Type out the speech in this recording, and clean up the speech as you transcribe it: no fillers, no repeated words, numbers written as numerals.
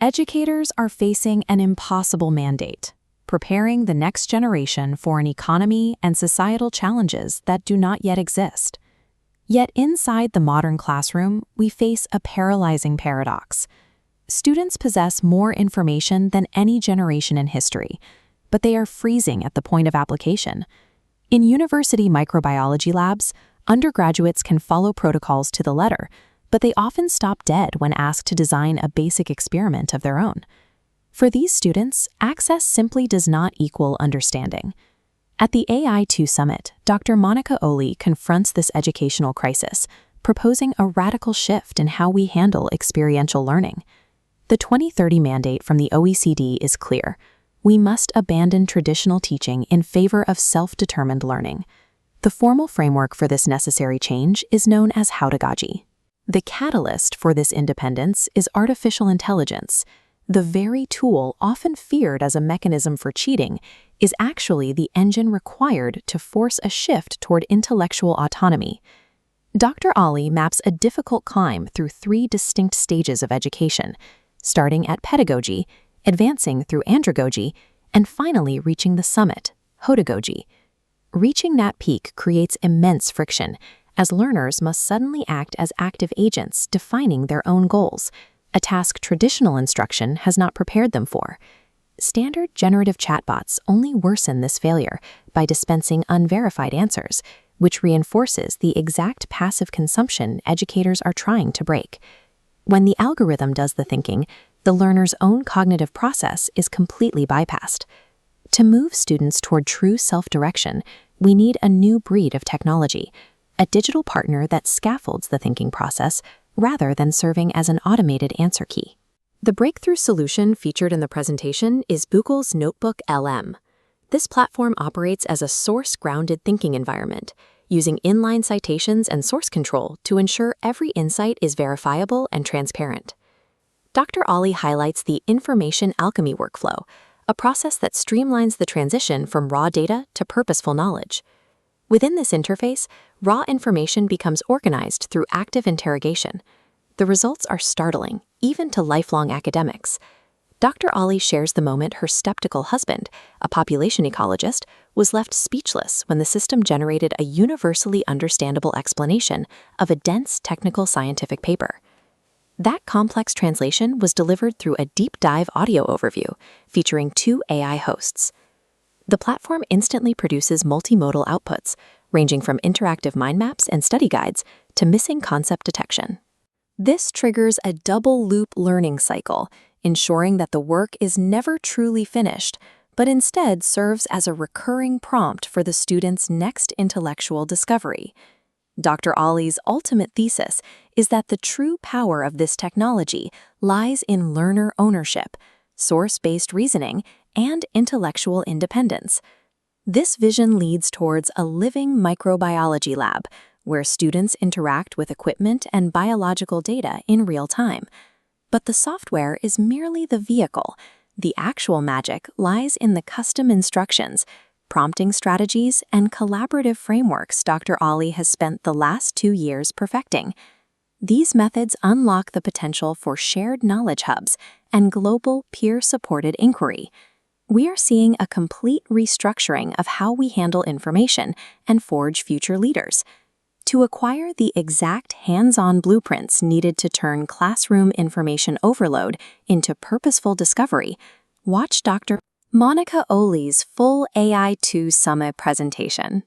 Educators are facing an impossible mandate, preparing the next generation for an economy and societal challenges that do not yet exist. Yet inside the modern classroom, we face a paralyzing paradox. Students possess more information than any generation in history, but they are freezing at the point of application. In university microbiology labs, undergraduates can follow protocols to the letter, but they often stop dead when asked to design a basic experiment of their own. For these students, access simply does not equal understanding. At the AI2 Summit, Dr. Monica Oli confronts this educational crisis, proposing a radical shift in how we handle experiential learning. The 2030 mandate from the OECD is clear. We must abandon traditional teaching in favor of self-determined learning. The formal framework for this necessary change is known as Heutagogy. The catalyst for this independence is artificial intelligence. The very tool often feared as a mechanism for cheating is actually the engine required to force a shift toward intellectual autonomy. Dr. Ali maps a difficult climb through 3 distinct stages of education, starting at pedagogy, advancing through andragogy, and finally reaching the summit, Heutagogy. Reaching that peak creates immense friction, as learners must suddenly act as active agents defining their own goals, a task traditional instruction has not prepared them for. Standard generative chatbots only worsen this failure by dispensing unverified answers, which reinforces the exact passive consumption educators are trying to break. When the algorithm does the thinking, the learner's own cognitive process is completely bypassed. To move students toward true self-direction, we need a new breed of technology, a digital partner that scaffolds the thinking process rather than serving as an automated answer key. The breakthrough solution featured in the presentation is Google's Notebook LM. This platform operates as a source-grounded thinking environment, using inline citations and source control to ensure every insight is verifiable and transparent. Dr. Ali highlights the information alchemy workflow, a process that streamlines the transition from raw data to purposeful knowledge. Within this interface, raw information becomes organized through active interrogation. The results are startling, even to lifelong academics. Dr. Ali shares the moment her skeptical husband, a population ecologist, was left speechless when the system generated a universally understandable explanation of a dense technical scientific paper. That complex translation was delivered through a deep dive audio overview featuring 2 AI hosts. The platform instantly produces multimodal outputs, ranging from interactive mind maps and study guides to missing concept detection. This triggers a double-loop learning cycle, ensuring that the work is never truly finished, but instead serves as a recurring prompt for the student's next intellectual discovery. Dr. Ali's ultimate thesis is that the true power of this technology lies in learner ownership, source-based reasoning, and intellectual independence. This vision leads towards a living microbiology lab, where students interact with equipment and biological data in real time. But the software is merely the vehicle. The actual magic lies in the custom instructions, prompting strategies, and collaborative frameworks Dr. Ali has spent the last 2 years perfecting. These methods unlock the potential for shared knowledge hubs and global peer-supported inquiry. We are seeing a complete restructuring of how we handle information and forge future leaders. To acquire the exact hands-on blueprints needed to turn classroom information overload into purposeful discovery, watch Dr. Monica Oli's full AI2 Summit presentation.